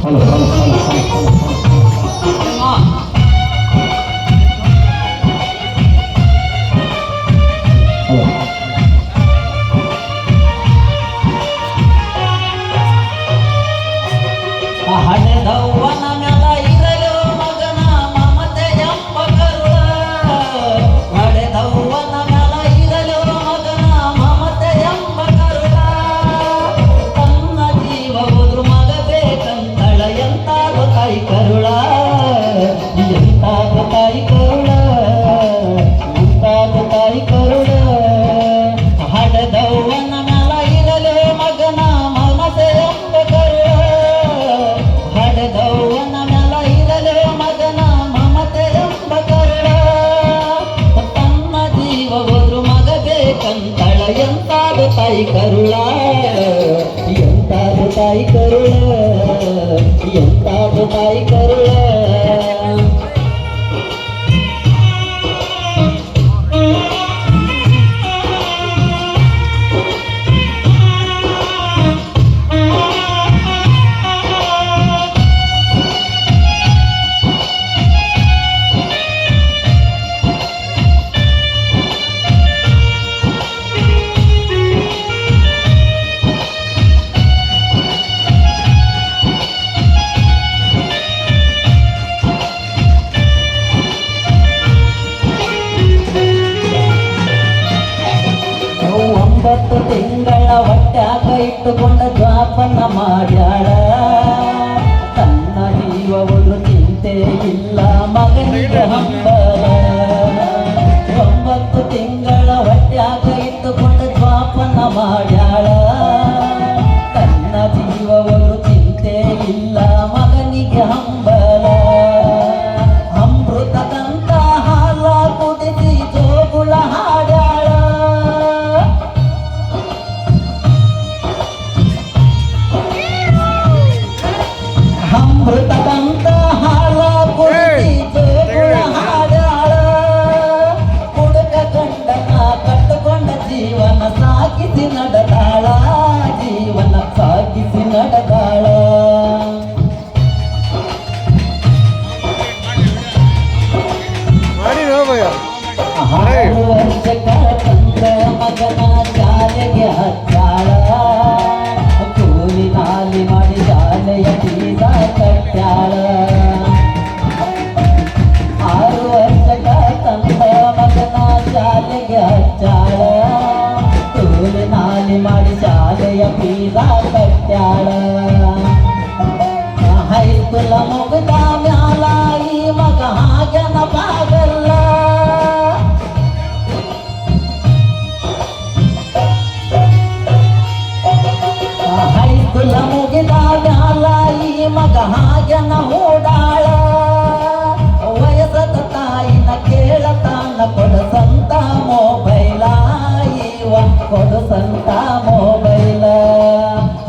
Hello hello hello hello hello ಹಣೆದವ್ವನ ಮ್ಯಾಲ ಇರಲು ಮಗನ ಮಮತೆ ಎಂಬ ಕರುಳ ಹಣೆದವ್ವನ ಮ್ಯಾಲ ಇರಲು ಮಗನ ಮಮತೆ ಎಂಬ ಕರುಳ ತನ್ನ ಜೀವ ಹೋದ್ರು ಮಗ ಬೇಕಂತಳ ಎಂತಾದ ತಾಯಿ ಕರುಳ ಎಂತಾದ ತಾಯಿ ಕರುಳ ಎಂತಾದ ತಾಯಿ ಕರುಳ ಹಣೆದವ್ವನ ಮ್ಯಾಲ ಇರಲು ಮಗನ ಮಮತೆ ಎಂಬ ಕರುಳ ಹಡೆದವ್ವನ ಮ್ಯಾಲ ಇರಲು ಮಗನ ಮಮತೆ ಎಂಬ ಕರುಳ ತನ್ನ ಜೀವ ಹೋದ್ರು ಮಗ ಬೇಕಂತಳ ಎಂತಾದು ತಾಯಿ ಕರುಳ ಎಂತಾದು ತಾಯಿ ಕರುಳ ಎಂತಾದು ತಾಯಿ ಕರುಳ ಒಂಬತ್ತು ತಿಂಗಳ ಹೊಟ್ಯಾಗ ಇಟ್ಟುಕೊಂಡ ಜ್ವಾಪನ ಮಾಡ್ಯಾಳ ತನ್ನ ಜೀವ ಒಂದು ಚಿಂತೆ ಇಲ್ಲ ಮಗನಿಗೆ ಹಂಬಲ 9 ತಿಂಗಳ ಹೊಟ್ಯಾಗ ಇಟ್ಟುಕೊಂಡ ಜ್ವಾಪನ ಮಾಡ್ಯಾಳ ತನ್ನ ಜೀವ ಒಂದು ಚಿಂತೆ ಇಲ್ಲ ಮಗನಿಗೆ ಹಂಬಲ ಅಮೃತದಂತ ಹಾಲ ಕುಡಿಸಿ ಜೋಗುಳ ಹಾಡ್ಯಾಳ ಅಮೃತದಂತ ಹಾಲ ಕುಡಿಸಿ ಜೋಗುಳ ಹಾಡ್ಯಾಳ ಹುಡುಗ ಗಂಡನ ಕಟ್ಟುಕೊಂಡ ಜೀವನ ಸಾಗಿಸಿ ನಡೆದಾಳ ಜೀವನ ಸಾಗಿಸಿ ನಡೆದಾಳ ವರ್ಷಕ ತಂದ ಮಗನ ಶಾಲೆಗೆ ಹಚ್ಚಾಳ ಕೂಲಿ ನಾಲಿ ಮಾಡಿ ಶಾಲೆಯ ಫೀಸ ಕಟ್ಟ್ಯಾಳ 6 ವರ್ಷಕ ತಂದ ಮಗನ ಶಾಲೆಗೆ ಹಚ್ಚಾಳ ಕೂಲಿ ನಾಲಿ ಮಾಡಿ ಶಾಲೆಯ ಫೀಸ ಕಟ್ಟ್ಯಾಳ ಹೈಸ್ಕೂಲ ಮುಗಿದ ಮ್ಯಾಲ ಈ ಮಗ ಹಾಗನ ಬಾಗಲ್ಲ ಹೈಸ್ಕೂಲ ಮುಗಿದ ಮ್ಯಾಲ ಈ ಮಗ ಹಾಗನ ಓಡಾಳ ವಯಸ್ಸದ ತಾಯಿನ ಕೇಳತಾನ ಕೊಡಸಂತ ಮೊಬೈಲ ಇವ ಕೊಡಸಂತ ಮೊಬೈಲ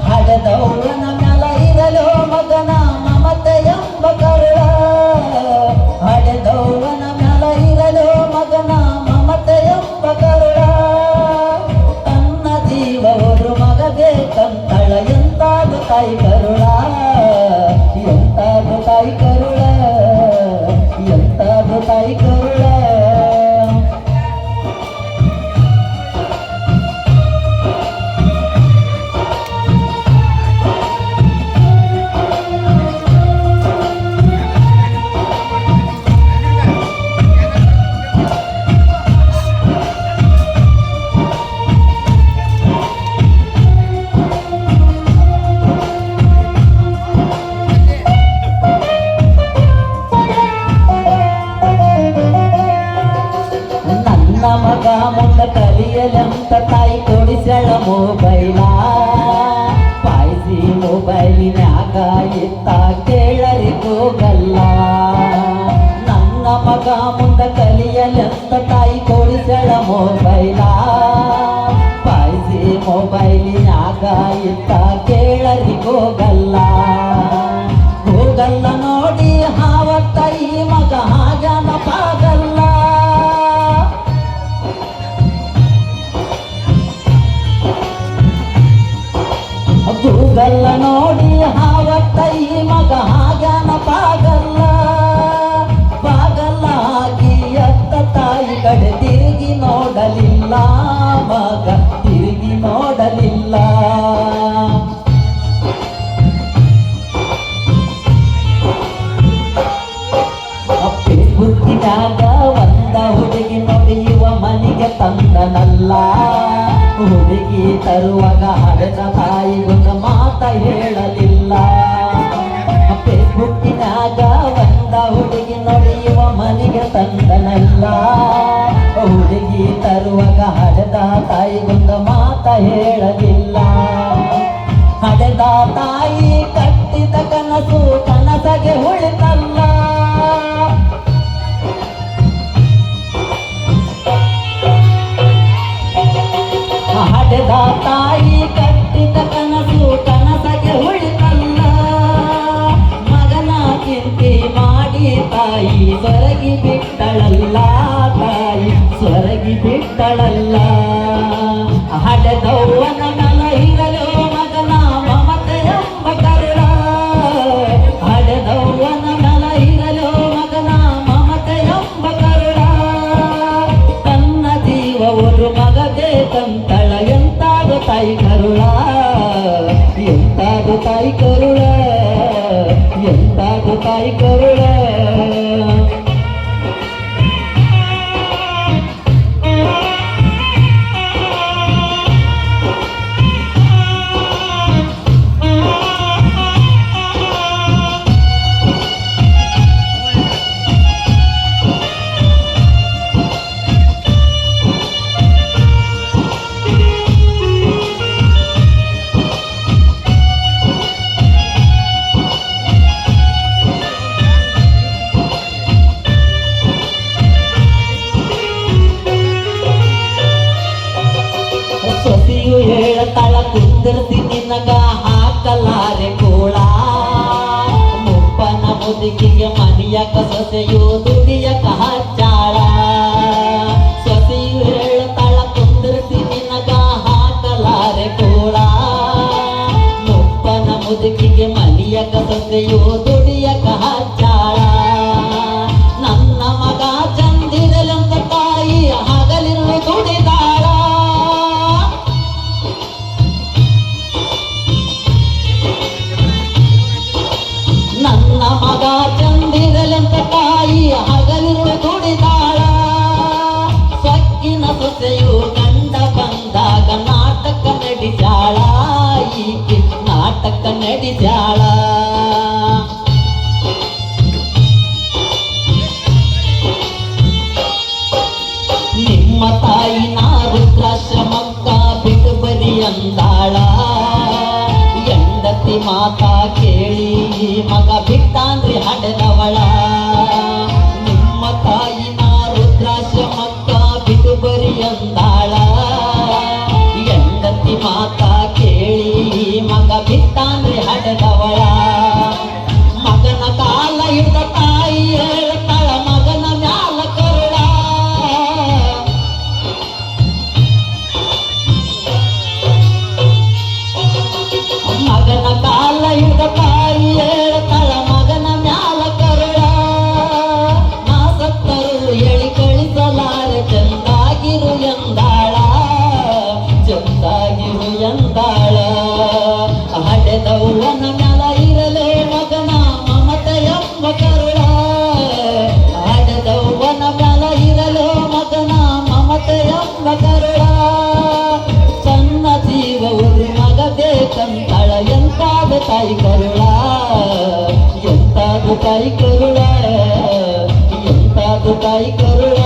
ಹಡೆದವ್ವನ ಮ್ಯಾಲ ಇರಲು ಮಗನ ಮಮತೆ ಎಂಬ ಕರುಳ ಹಡೆದವ್ವನ ಮ್ಯಾಲ ಇರಲು ಮಗನ ಮಮತೆ ಎಂಬ ಕರುಳ ತನ್ನ ಜೀವ ಹೋದ್ರು ಮಗ ಬೇಕಂತಳ ಎಂತಾದು ತಾಯಿ ಕರುಳ ಎಂತಾದು ತಾಯಿ ಕರುಳ ಎಂತಾದು ತಾಯಿ ಕರುಳ ತಂದನಲ್ಲ. ಹುಡುಗಿ ತರುವಾಗ ಹಡೆದ ತಾಯಿಗೊಂದು ಮಾತ ಹೇಳಲಿಲ್ಲ. ಫೇಸ್ಬುಕ್ಕಿನಾಗ ಬಂದ ಹುಡುಗಿ ನಡೆಯುವ ಮನೆಗೆ ತಂದನಲ್ಲ. ಹುಡುಗಿ ತರುವಾಗ ಹಡೆದ ತಾಯಿಗೊಂದು ಮಾತ ಹೇಳಲಿಲ್ಲ. ಹಡೆದ ತಾಯಿ ಕಟ್ಟಿದ ಕನಸು ಕನಸಗೆ ಉಳಿತಲ್ಲ. ಹಡೆದ ತಾಯಿ ಕಟ್ಟಿದ ಕನಸು ಕನಸಗೆ ಉಳಿತಲ್ಲ. ಮಗನ ಚಿಂತೆ ಮಾಡಿ ತಾಯಿ ಸೊರಗಿ ಬಿಟ್ಟಳಲ್ಲ. ತಾಯಿ ಸೊರಗಿ ಬಿಟ್ಟಳಲ್ಲ. ಹಡೆದವ್ವನ ಮನ ಇರಲು ಮಗನ ಮಮತೆ ಎಂಬ ಕರುಳ. ಹಡೆದವ್ವನ ಮನ ಇರಲು ಮಗನ ಮಮತೆ ಎಂಬ ಕರುಳ. ತನ್ನ ಜೀವ ಒಂದು ಮಗದೇ ಕಂತಳ. ಎಂತಾದು ತಾಯಿ ಕರುಳ, ಎಂತಾದು ತಾಯಿ ಕರುಳ, ಎಂತಾದು ತಾಯಿ ಕರುಳ. ಸೊಸೆಯು ಹೇಳತಾಳ ಕುಂದಿರ್ತಿ ನಿನಗ ಹಾಕಲಾರೆ ಕೋಳ. ಮುಪ್ಪನ ಮುದುಕಿಗೆ ಮನಿಯಕ ಸೊಸೆಯು ದುಡಿಯಕ ಹಚ್ಚಾಳ. ಸೊಸೆಯು ಹೇಳತಾಳ ಕುಂದಿರ್ತಿ ನಿನಗ ಹಾಕಲಾರೆ ಕೋಳ. ಮುಪ್ಪನ ಮುದುಕಿಗೆ ಮನಿಯಕ ಸೊಸೆಯು ದುಡಿಯಕ ಹಚ್ಚಾಳ. ನನ್ನ ಮಗ ಚಂದಿರಲೆಂದ ತಾಯಿ ಹಗಲಿರುಳು ದುಡಿದಾಳ. ನನ್ನ ಮಗ ಚಂದಿರಲೆಂತ ತಾಯಿ ಹಗಲಿರುಳು ದುಡಿದಾಳ. ಸೊಕ್ಕಿನ ಸೊಸೆಯು ಗಂಡ ಬಂದಾಗ ನಾಟಕ ನಡೆಸ್ಯಾಳ. ಈಕೆ ನಾಟಕ ನಡೆಸ್ಯಾಳ. ನಿಮ್ಮ ತಾಯಿ ನಾ ವೃದ್ಧಾಶ್ರಮಕ್ಕ ಬಿಟ್ಟು ಬರಿ ಅಂದಾಳ. ಹೆಂಡತಿ ಮಾತಾ ಕೇಳಿ ಮಗ ಬಿಟ್ಟಾನ್ರಿ ಹಡೆದವಳ. ನಿಮ್ಮ ತಾಯಿ ನಾ ವೃದ್ಧಾಶ್ರಮಕ್ಕ ಬಿಟ್ಟು ಬರಿ ಅಂದಾಳ. ಹೆಂಡತಿ ಮಾತಾ ಕೇಳಿ ಮಗ ಬಿಟ್ಟಾನ್ರಿ ಹಡೆದವಳ. ಮಗನ ಕಾಲ ಹಿಡಿದ ತಾಯಿ ಹೇಳ್ತಾಳ ಮಗನ ಮ್ಯಾಲ ಕರುಳ. ಮಗನ ಕಾಲ ಹಿಡಿದ ತಾಯಿ ಹೇಳ್ತಾಳ ಮಗನ ಮ್ಯಾಲ ಕರುಳ. ನಾ ಸತ್ತರು ಹೇಳಿ ಕಳಿಸಲಾರೆ ಚಂದಾಗಿರು ಎಂದಾಳ. ಚಂದಾಗಿರು ಎಂದಾಳ. ಹಡೆದವ್ವನ ಮ್ಯಾಲ ಇರಲೇ ಮಗನ ಮಮತೆ ಎಂಬ ಕರುಳ. ಹಡೆದವ್ವನ ಮ್ಯಾಲ ಇರಲೋ ಮಗನ ಮಮತೆ ಎಂಬ ಕರುಳ. ಸಣ್ಣ ಜೀವ ಒಂದು ಮಗದೇ ಕಂತಳ. ಎಂತಾದ ತಾಯಿ ಕರುಳ, ಎಂತಾದ ತಾಯಿ ಕರುಳ, ಎಂತಾದ ತಾಯಿ ಕರುಳ.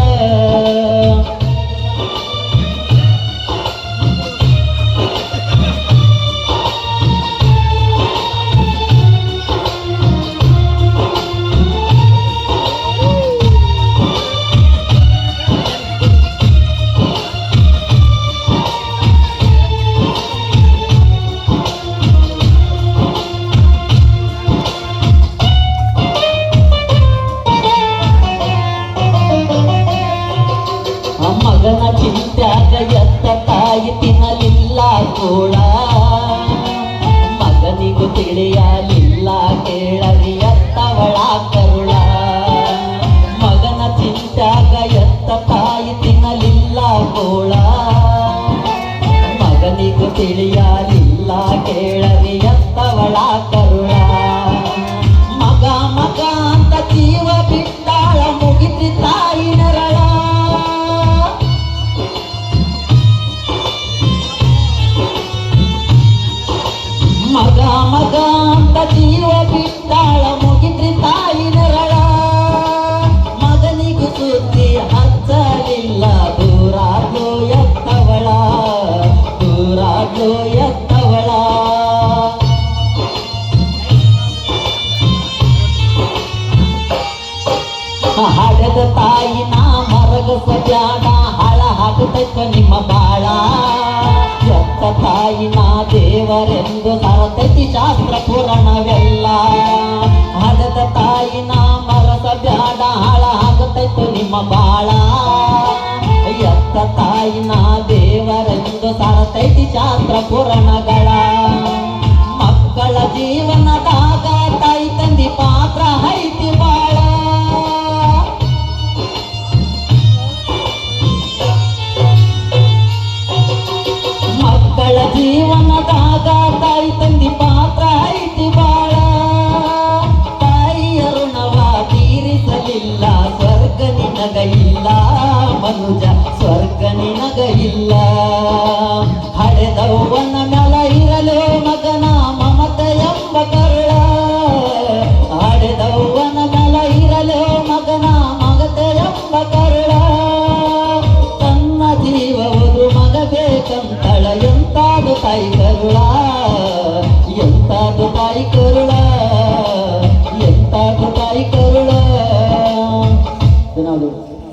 ಮಗನ ಚಿಂತ್ಯಾಗ ಎತ್ತ ತಾಯಿ ತಿನ್ನಲಿಲ್ಲ ಕೋಳ. ಮಗನಿಗೂ ತಿಳಿಯಲಿಲ್ಲ ಕೇಳರಿ ಎತ್ತವಳ ಕರುಳ. ಮಗನ ಚಿಂತ್ಯಾಗ ಎತ್ತ ತಾಯಿ ತಿನ್ನಲಿಲ್ಲ ಕೋಳ. ಮಗನಿಗೂ ತಿಳಿಯಲಿಲ್ಲ ಕೇಳರಿ ಎತ್ತವಳ ಕರುಳ. ಮಗ ಮಗ ಅಂತ ಜೀವ ಬಿಟ್ಟಾಳ ಮುಗಿತಿ ತಾಯಿ ನೆರಳ. ತಾಯಿನ ಮರಗಸ ಬ್ಯಾಡ ಹಾಳ ಹಾಕುತ್ತೈತ ನಿಮ್ಮ ಬಾಳ ಎತ್ತ ತಾಯಿನ ದೇವರೆಂದು ಸಾರತೈತಿ ಶಾಸ್ತ್ರ ಪುರಾಣವೆಲ್ಲ ಹಡದ ತಾಯಿನ ಮರಸ ಬ್ಯಾಡ ಹಾಳ ಹಾಕುತ್ತೈತು ನಿಮ್ಮ ಬಾಳ ಎತ್ತ ತಾಯಿನ ದೇವರೆಂದು ಸಾರತೈತಿ ಶಾಸ್ತ್ರ ಪುರಾಣಗಳ ಮಕ್ಕಳ ಜೀವನದಾಗ ತಾಯಿ ತಂದಿ ಪಾತ್ರ ಐತಿ ಬಾಳ ಮಕ್ಕಳ ಜೀವನದಾಗ ತಾಯಿ ತಂದಿ ಪಾತ್ರ ಐತಿ ಬಾಳ ತಾಯಿಯ ಋಣವ ತೀರಿಸಲಿಲ್ಲ ಸ್ವರ್ಗ ನಿನಗ ಇಲ್ಲ ಮನುಜ ಸ್ವರ್ಗ ನಿನಗ ಇಲ್ಲ ಹಡೆದವ್ವನ ಮ್ಯಾಲ ಇರಲು ಮಗನ ಮಮತೆ ಎಂಬ ಕರುಳ ಹಡೆದವ್ವನ ಮ್ಯಾಲ ಇರಲು ಮಗನ ಮಮತೆ ಎಂಬ ಕರುಳ ತನ್ನ ಜೀವವುದು ಮಗ ಬೇಕಂತಳ ಎಂತಾದು ತಾಯಿ ಕರುಳ ಎಂತಾದು ತಾಯಿ ಕರುಳ ಎಂತಾದು ತಾಯಿ ಕರುಳ ಏನಾದ್ರು